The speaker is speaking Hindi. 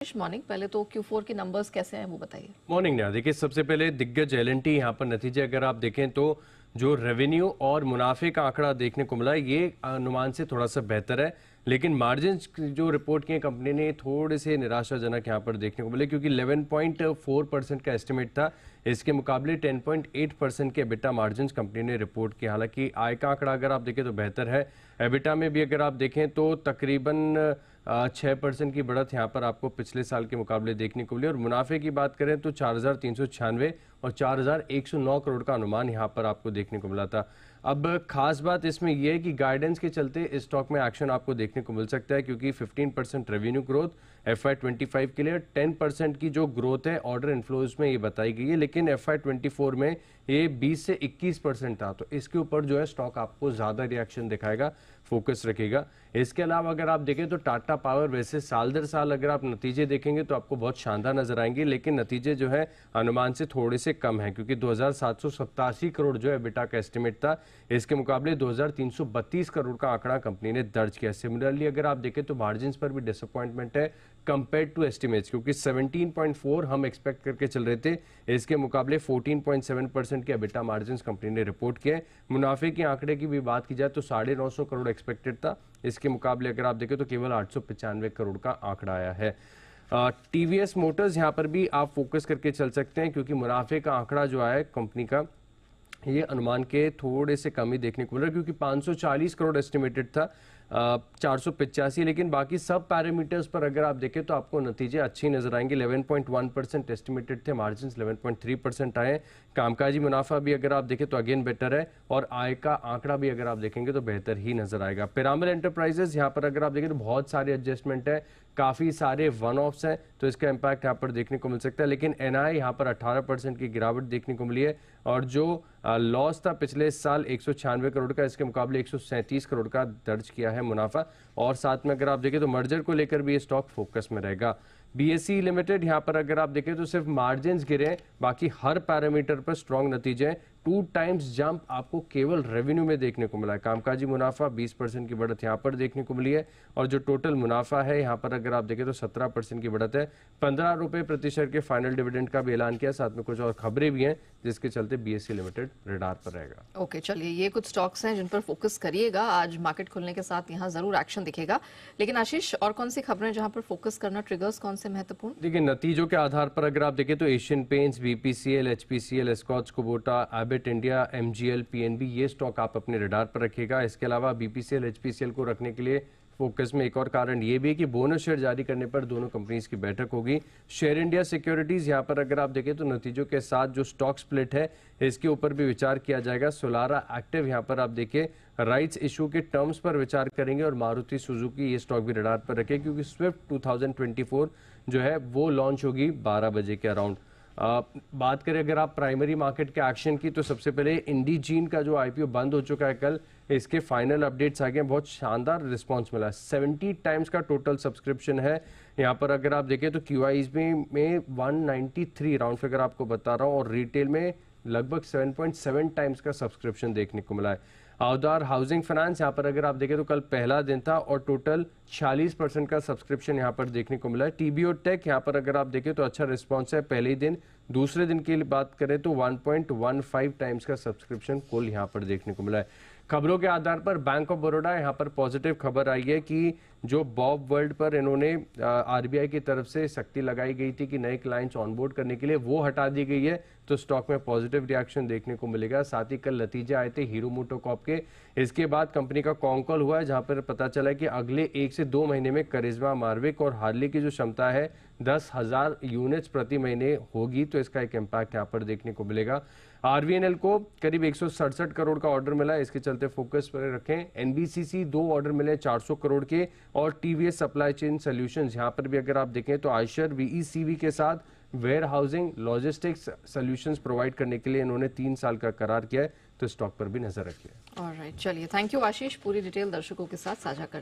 आशीष, मॉर्निंग। पहले तो Q4 के नंबर्स कैसे हैं वो बताइए। मॉर्निंग ना देखिए, सबसे पहले दिग्गज एल&टी यहाँ पर नतीजे अगर आप देखें तो जो रेवेन्यू और मुनाफे का आंकड़ा देखने को मिला ये अनुमान से थोड़ा सा बेहतर है, लेकिन मार्जिन जो रिपोर्ट किए कंपनी ने थोड़े से निराशाजनक यहाँ पर देखने को मिले, क्योंकि 11.4% का एस्टिमेट था, इसके मुकाबले 10.8% के एबिटा मार्जिन कंपनी ने रिपोर्ट किया। हालांकि आय का आंकड़ा अगर आप देखें तो बेहतर है, एबिटा में भी अगर आप देखें तो तकरीबन 6% की बढ़त यहाँ पर आपको पिछले साल के मुकाबले देखने को मिली। और मुनाफे की बात करें तो 4,396 और 4,109 करोड़ का अनुमान यहाँ पर आपको देखने को मिला था। अब खास बात इसमें यह है कि गाइडेंस के चलते इस स्टॉक में एक्शन आपको देखने को मिल सकता है, क्योंकि 15% रेवेन्यू ग्रोथ FY25 के लिए, 10% की जो ग्रोथ है ऑर्डर इनफ्लोज में ये बताई गई है, लेकिन FY24 में ये 20 से 21% था, तो इसके ऊपर जो है स्टॉक आपको ज्यादा रिएक्शन दिखाएगा, फोकस रखेगा। इसके अलावा अगर आप देखें तो टाटा पावर वैसे साल दर साल अगर आप नतीजे देखेंगे तो आपको बहुत शानदार नजर आएंगे, लेकिन नतीजे जो है अनुमान से थोड़े से कम है, क्योंकि 2,787 करोड़ जो है बेटा का एस्टिमेट था, इसके मुकाबले 2,332 करोड़ का आंकड़ा कंपनी ने दर्ज किया। सिमिलरली अगर आप देखें तो मार्जिन पर भी डिसअपॉइंटमेंट है कंपेयर टू एस्टिमेट्स, क्योंकि 17.4 हम एक्सपेक्ट करके चल रहे थे, इसके मुकाबले 14.7% के एबिटा मार्जिन कंपनी ने रिपोर्ट किए। मुनाफे के आंकड़े की भी बात की जाए तो 950 करोड़ एक्सपेक्टेड था, इसके मुकाबले अगर आप देखें तो केवल 895 करोड़ का आंकड़ा आया है। टीवीएस मोटर्स यहाँ पर भी आप फोकस करके चल सकते हैं, क्योंकि मुनाफे का आंकड़ा जो आया है कंपनी का ये अनुमान के थोड़े से कम ही देखने को मिल रहा है, क्योंकि 540 करोड़ एस्टिमेटेड था, 485, लेकिन बाकी सब पैरामीटर्स पर अगर आप देखें तो आपको नतीजे अच्छी नजर आएंगे। 11.1% एस्टिमेटेड थे, मार्जिन 11.3% आए। कामकाजी मुनाफा भी अगर आप देखें तो अगेन बेटर है, और आय का आंकड़ा भी अगर आप देखेंगे तो बेहतर ही नजर आएगा। पिरामिड एंटरप्राइजेस यहाँ पर अगर आप देखें तो बहुत सारे एडजस्टमेंट है, काफी सारे वन ऑफ्स हैं, तो इसका इंपैक्ट यहाँ पर देखने को मिल सकता है। लेकिन एनआई यहाँ पर 18% की गिरावट देखने को मिली है, और जो लॉस था पिछले साल 196 करोड़ का, इसके मुकाबले 137 करोड़ का दर्ज किया है मुनाफा। और साथ में अगर आप देखें तो मर्जर को लेकर भी ये स्टॉक फोकस में रहेगा। बीएसई लिमिटेड यहाँ पर अगर आप देखें तो सिर्फ मार्जिन गिरे, बाकी हर पैरामीटर पर स्ट्रॉन्ग नतीजे, 2 टाइम्स जंप आपको केवल रेवेन्यू में देखने को मिला है। कामकाजी मुनाफा 20% की बढ़त यहाँ पर देखने को मिली है, और जो टोटल मुनाफा है यहाँ पर अगर आप देखें तो 17% की बढ़त है। 15 रुपए प्रति शेयर के फाइनल डिविडेंड का भी ऐलान किया, साथ में कुछ और खबरें भी हैं जिसके चलते बीएसई लिमिटेड रडार पर रहेगा। ओके, चलिए, ये कुछ स्टॉक्स हैं जिन पर फोकस करिएगा। आज मार्केट खुलने के साथ यहाँ जरूर एक्शन दिखेगा, लेकिन आशीष और कौन सी खबरें जहां पर फोकस करना, ट्रिगर्स कौन से महत्वपूर्ण? देखिए, नतीजों के आधार पर अगर आप देखें तो Asian Paints, BPCL, HPCL, Escorts Kubota, Abbott India, MGL, PNB, ये स्टॉक आप अपने रडार पर रखिएगा। इसके अलावा बीपीसीएल, एचपीसीएल को रखने के लिए फोकस में एक और कारण ये भी है कि बोनस शेयर जारी करने पर दोनों कंपनीज की बैठक होगी। शेयर इंडिया सिक्योरिटीज यहाँ पर अगर आप देखें तो नतीजों के साथ जो स्टॉक स्प्लिट है इसके ऊपर भी विचार किया जाएगा। सोलारा एक्टिव यहाँ पर आप देखिए राइट्स इशू के टर्म्स पर विचार करेंगे, और मारुति सुजुकी ये स्टॉक भी रडार पर रखे, क्योंकि स्विफ्ट 2024 जो है वो लॉन्च होगी 12 बजे के अराउंड। बात करें अगर आप प्राइमरी मार्केट के एक्शन की, तो सबसे पहले इंडीजीन का जो आईपीओ बंद हो चुका है कल, इसके फाइनल अपडेट्स आ गए, बहुत शानदार रिस्पांस मिला है। 70 टाइम्स का टोटल सब्सक्रिप्शन है यहाँ पर अगर आप देखें तो क्यूआईज में 193 राउंड फिगर आपको बता रहा हूँ, और रिटेल में लगभग 7.7 टाइम्स का सब्सक्रिप्शन देखने को मिला है। अवतार हाउसिंग फाइनेंस यहाँ पर अगर आप देखें तो कल पहला दिन था, और टोटल 46% का सब्सक्रिप्शन यहाँ पर देखने को मिला है। टीबीओ टेक यहाँ पर अगर आप देखें तो अच्छा रिस्पांस है पहले ही दिन। दूसरे दिन की बात करें तो 1.15 टाइम्स का सब्सक्रिप्शन कुल यहाँ पर देखने को मिला है। खबरों के आधार पर बैंक ऑफ बड़ौदा यहाँ पर पॉजिटिव खबर आई है कि जो बॉब वर्ल्ड पर इन्होंने आरबीआई की तरफ से सख्ती लगाई गई थी कि नए क्लाइंट्स ऑनबोर्ड करने के लिए, वो हटा दी गई है, तो स्टॉक में पॉजिटिव रिएक्शन देखने को मिलेगा। साथ ही कल नतीजे आए थे हीरो मोटोकॉर्प के, इसके बाद कंपनी का कॉन्कॉल हुआ है, जहां पर पता चला है कि अगले 1 से 2 महीने में करिश्मा, मार्विक और हार्ले की जो क्षमता है 10,000 यूनिट्स प्रति महीने होगी, तो इसका एक इम्पैक्ट यहाँ पर देखने को मिलेगा। आरवीएनएल को करीब 167 करोड़ का ऑर्डर मिला है, इसके चलते फोकस पर रखें। एनबीसीसी 2 ऑर्डर मिले 400 करोड़ के, और टीवीएस सप्लाई चेन सॉल्यूशंस यहाँ पर भी अगर आप देखें तो आयशर वीईसीवी के साथ warehousing logistics solutions provide करने के लिए इन्होंने 3 साल का करार किया है, तो स्टॉक पर भी नजर रखिए। ऑलराइट, चलिए, थैंक यू आशीष, पूरी डिटेल दर्शकों के साथ साझा करने